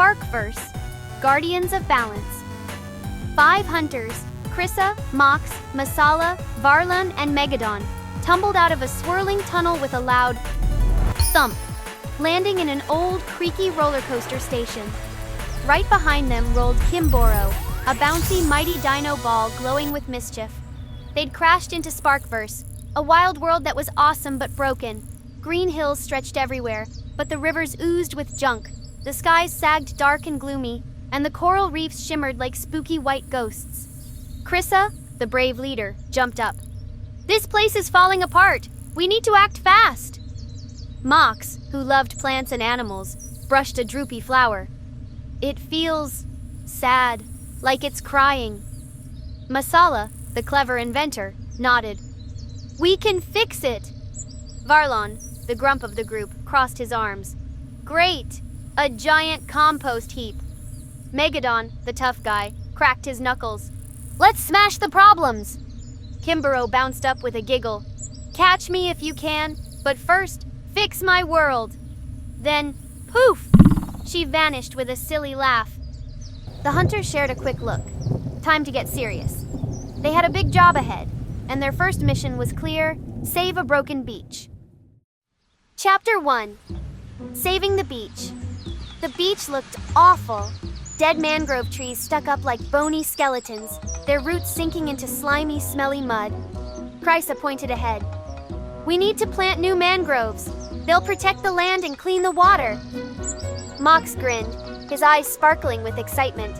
SparkVerse, Guardians of Balance. 5 hunters, Krissa, Mox, Masala, Varlun, and Megadon, tumbled out of a swirling tunnel with a loud thump, landing in an old, creaky roller coaster station. Right behind them rolled Kimboro, a bouncy, mighty dino ball glowing with mischief. They'd crashed into SparkVerse, a wild world that was awesome but broken. Green hills stretched everywhere, but the rivers oozed with junk. The skies sagged dark and gloomy, and the coral reefs shimmered like spooky white ghosts. Krissa, the brave leader, jumped up. "This place is falling apart! We need to act fast!" Mox, who loved plants and animals, brushed a droopy flower. "It feels sad, like it's crying." Masala, the clever inventor, nodded. "We can fix it!" Varlon, the grump of the group, crossed his arms. "Great! A giant compost heap." Megadon, the tough guy, cracked his knuckles. "Let's smash the problems!" Kimboro bounced up with a giggle. "Catch me if you can, but first, fix my world." Then, poof! She vanished with a silly laugh. The hunters shared a quick look. Time to get serious. They had a big job ahead, and their first mission was clear: save a broken beach. Chapter 1. Saving the beach. The beach looked awful. Dead mangrove trees stuck up like bony skeletons, their roots sinking into slimy, smelly mud. Krissa pointed ahead. "We need to plant new mangroves. They'll protect the land and clean the water." Mox grinned, his eyes sparkling with excitement.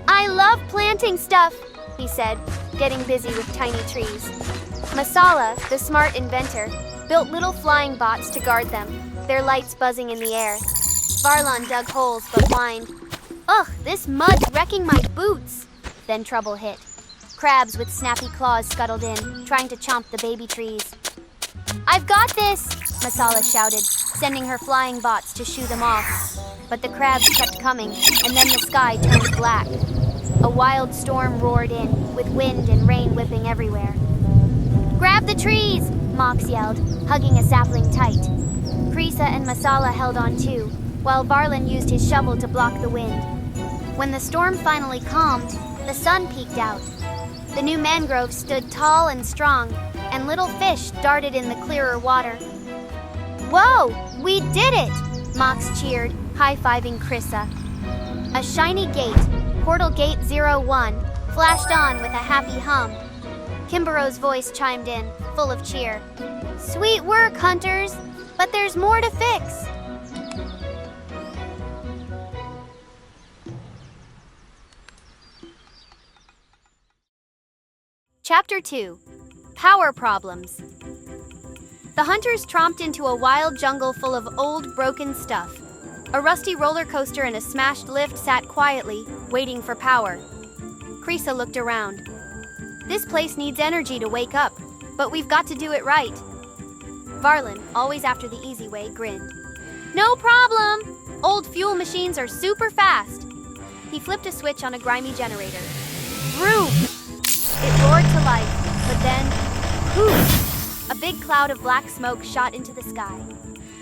"I love planting stuff," he said, getting busy with tiny trees. Masala, the smart inventor, built little flying bots to guard them, their lights buzzing in the air. Varlon dug holes but whined, "Ugh, this mud's wrecking my boots." Then trouble hit. Crabs with snappy claws scuttled in, trying to chomp the baby trees. "I've got this," Masala shouted, sending her flying bots to shoo them off. But the crabs kept coming, and then the sky turned black. A wild storm roared in, with wind and rain whipping everywhere. "Grab the trees!" Mox yelled, hugging a sapling tight. Krissa and Masala held on too, while Varlun used his shovel to block the wind. When the storm finally calmed, the sun peeked out. The new mangroves stood tall and strong, and little fish darted in the clearer water. "Whoa! We did it!" Mox cheered, high-fiving Krissa. A shiny gate, Portal Gate 01, flashed on with a happy hum. Kimboro's voice chimed in, full of cheer. "Sweet work, hunters! But there's more to fix!" Chapter 2. Power Problems. The hunters tromped into a wild jungle full of old, broken stuff. A rusty roller coaster and a smashed lift sat quietly, waiting for power. Krissa looked around. "This place needs energy to wake up, but we've got to do it right." Varlun, always after the easy way, grinned. "No problem! Old fuel machines are super fast." He flipped a switch on a grimy generator. Vroom! It roared to life, but then, poof! A big cloud of black smoke shot into the sky.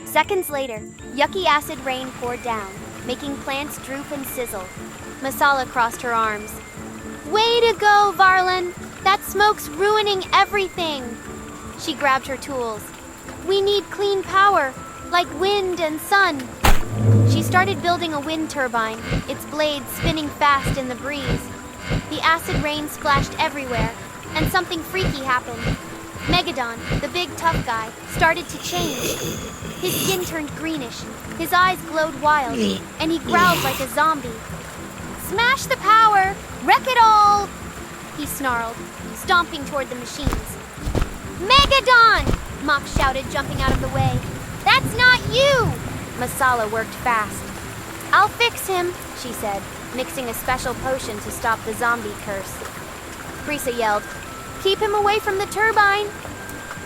Seconds later, yucky acid rain poured down, making plants droop and sizzle. Masala crossed her arms. "Way to go, Varlun! That smoke's ruining everything!" She grabbed her tools. "We need clean power, like wind and sun." She started building a wind turbine, its blades spinning fast in the breeze. The acid rain splashed everywhere, and something freaky happened. Megadon, the big tough guy, started to change. His skin turned greenish, his eyes glowed wild, and he growled like a zombie. "Smash the power! Wreck it all!" he snarled, stomping toward the machines. "Megadon!" Mox shouted, jumping out of the way. "That's not you!" Masala worked fast. "I'll fix him," she said, mixing a special potion to stop the zombie curse. Krissa yelled, "Keep him away from the turbine!"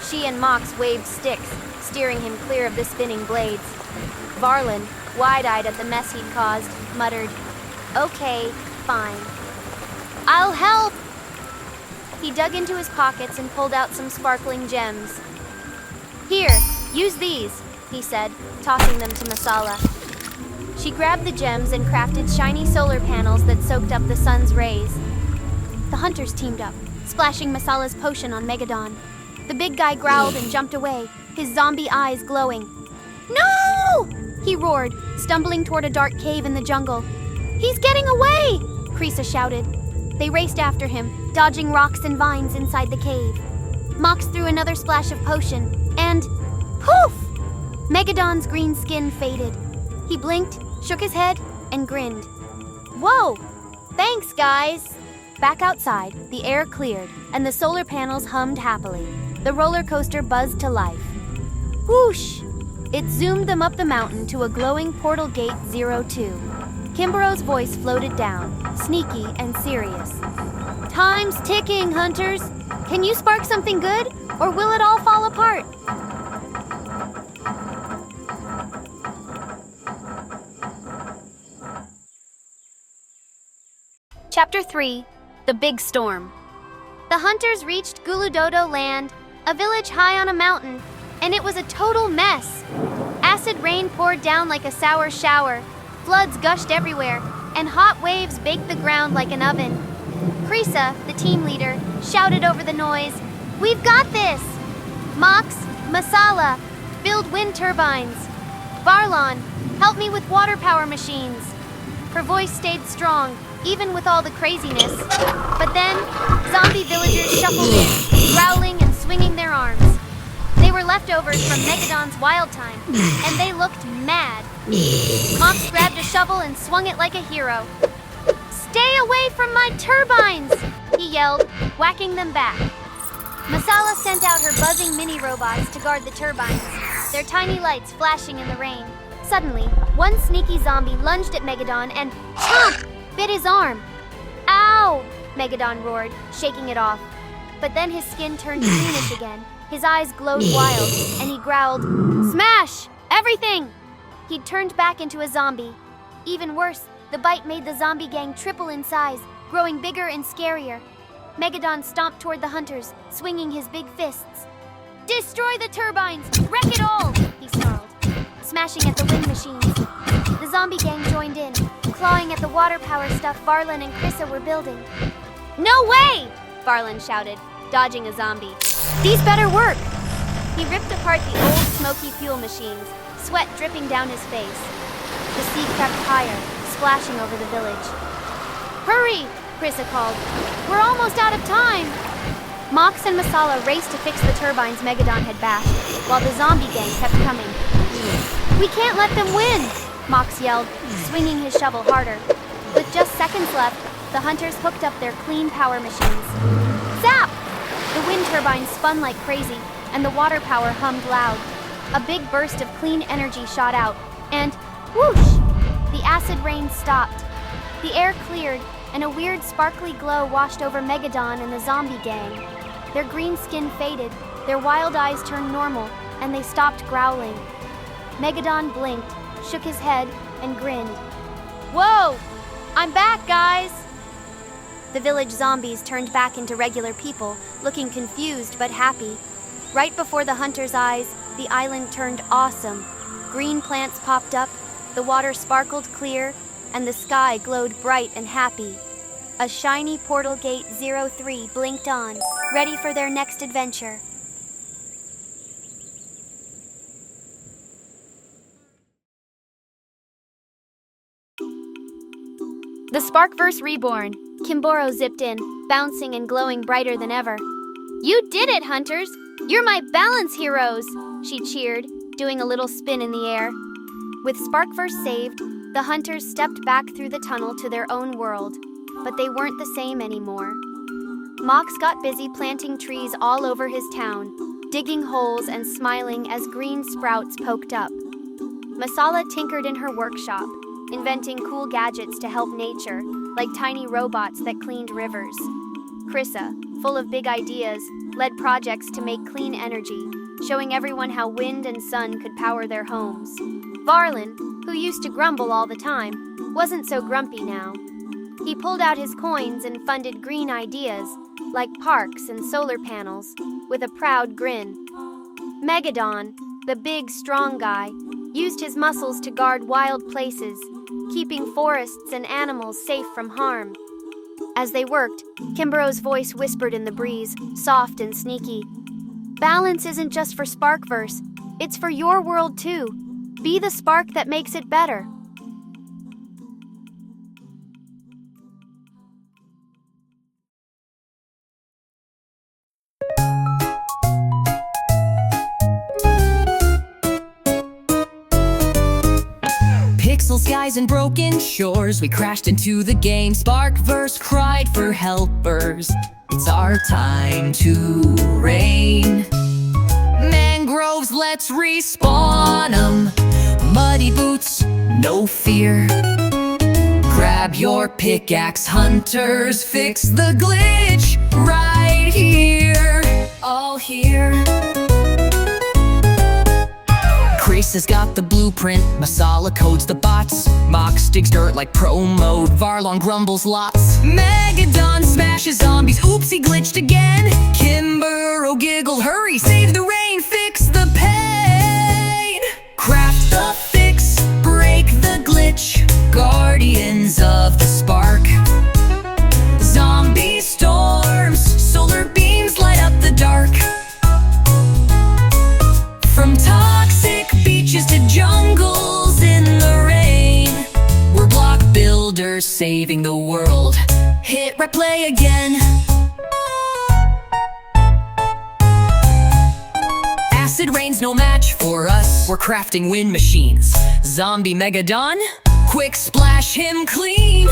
She and Mox waved sticks, steering him clear of the spinning blades. Varlun, wide-eyed at the mess he'd caused, muttered, "Okay, fine. I'll help!" He dug into his pockets and pulled out some sparkling gems. "Here, use these," he said, tossing them to Masala. She grabbed the gems and crafted shiny solar panels that soaked up the sun's rays. The hunters teamed up, splashing Masala's potion on Megadon. The big guy growled and jumped away, his zombie eyes glowing. "No!" he roared, stumbling toward a dark cave in the jungle. "He's getting away!" Krisa shouted. They raced after him, dodging rocks and vines inside the cave. Mox threw another splash of potion, and poof! Megadon's green skin faded. He blinked, shook his head, and grinned. "Whoa! Thanks, guys!" Back outside, the air cleared, and the solar panels hummed happily. The roller coaster buzzed to life. Whoosh! It zoomed them up the mountain to a glowing portal gate 02. Kimbero's voice floated down, sneaky and serious. "Time's ticking, hunters! Can you spark something good, or will it all fall apart?" Chapter 3: The Big Storm. The hunters reached Guludodo Land, a village high on a mountain, and it was a total mess. Acid rain poured down like a sour shower, floods gushed everywhere, and hot waves baked the ground like an oven. Krisa, the team leader, shouted over the noise, "We've got this! Mox, Masala, build wind turbines. Varlon, help me with water power machines." Her voice stayed strong, even with all the craziness. But then, zombie villagers shuffled in, growling and swinging their arms. They were leftovers from Megadon's wild time, and they looked mad. Mox grabbed a shovel and swung it like a hero. "Stay away from my turbines!" he yelled, whacking them back. Masala sent out her buzzing mini-robots to guard the turbines, their tiny lights flashing in the rain. Suddenly, one sneaky zombie lunged at Megadon and chomp! Bit his arm. "Ow!" Megadon roared, shaking it off. But then his skin turned greenish again. His eyes glowed wild, and he growled, "Smash! Everything!" He'd turned back into a zombie. Even worse, the bite made the zombie gang triple in size, growing bigger and scarier. Megadon stomped toward the hunters, swinging his big fists. "Destroy the turbines! Wreck it all!" he snarled, smashing at the wind machines. The zombie gang joined in, clawing at the water power stuff Varlon and Krisa were building. "No way!" Varlon shouted, dodging a zombie. "These better work!" He ripped apart the old smoky fuel machines, sweat dripping down his face. The sea crept higher, splashing over the village. "Hurry!" Krisa called. "We're almost out of time!" Mox and Masala raced to fix the turbines Megadon had bashed, while the zombie gang kept coming. "We can't let them win!" Mox yelled, swinging his shovel harder. With just seconds left, the hunters hooked up their clean power machines. Zap! The wind turbines spun like crazy, and the water power hummed loud. A big burst of clean energy shot out, and whoosh! The acid rain stopped. The air cleared, and a weird sparkly glow washed over Megadon and the zombie gang. Their green skin faded, their wild eyes turned normal, and they stopped growling. Megadon blinked, shook his head, and grinned. "Whoa! I'm back, guys!" The village zombies turned back into regular people, looking confused but happy. Right before the hunters' eyes, the island turned awesome. Green plants popped up, the water sparkled clear, and the sky glowed bright and happy. A shiny portal gate 03 blinked on, ready for their next adventure. The SparkVerse reborn. Kimboro zipped in, bouncing and glowing brighter than ever. "You did it, hunters! You're my balance heroes!" she cheered, doing a little spin in the air. With SparkVerse saved, the hunters stepped back through the tunnel to their own world, but they weren't the same anymore. Mox got busy planting trees all over his town, digging holes and smiling as green sprouts poked up. Masala tinkered in her workshop, inventing cool gadgets to help nature, like tiny robots that cleaned rivers. Krisa, full of big ideas, led projects to make clean energy, showing everyone how wind and sun could power their homes. Varlon, who used to grumble all the time, wasn't so grumpy now. He pulled out his coins and funded green ideas, like parks and solar panels, with a proud grin. Megadon, the big, strong guy, used his muscles to guard wild places, keeping forests and animals safe from harm. As they worked, Kimbero's voice whispered in the breeze, soft and sneaky. Balance isn't just for SparkVerse, it's for your world too. Be the spark that makes it better. Pixel skies and broken shores, we crashed into the game. SparkVerse cried for helpers. It's our time to reign. Mangroves, let's respawn 'em. Muddy boots, no fear. Grab your pickaxe, hunters. Fix the glitch right here. All here. Chris has got the blueprint, Masala codes the bots. Mox digs dirt like pro mode, Varlon grumbles lots. Megadon smashes zombies, oops he glitched again. Kimbero giggle, hurry, save the rain, fix the pain. Craft the fix, break the glitch, guardians of the spark. Zombie storms, solar beams light up the dark. From toxic beaches to jungles in the rain, we're block builders saving the world. Hit replay again. Acid rain's no match for us, we're crafting wind machines. Zombie Megadon, quick splash him clean.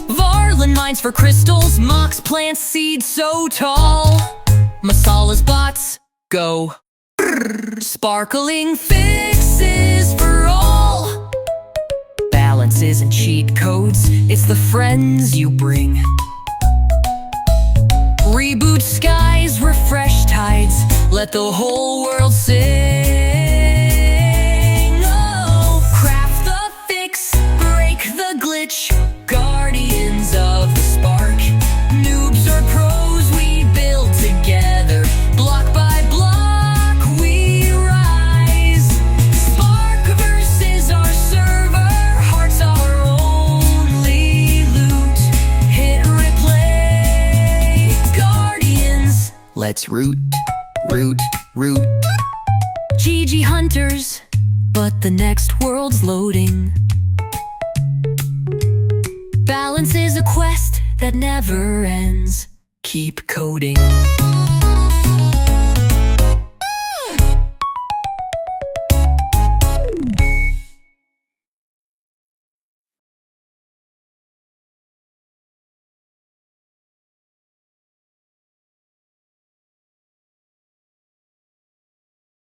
Varlin mines for crystals, Mox plants seeds so tall. Masala's bots, go. Sparkling fixes for all. Balance isn't cheat codes, it's the friends you bring. Reboot skies, refresh tides, let the whole world sing. Oh, craft the fix, break the glitch, guardians of the spark. Noobs or pros, we build together, block by block. Let's root, root, root. GG hunters, but the next world's loading. Balance is a quest that never ends. Keep coding.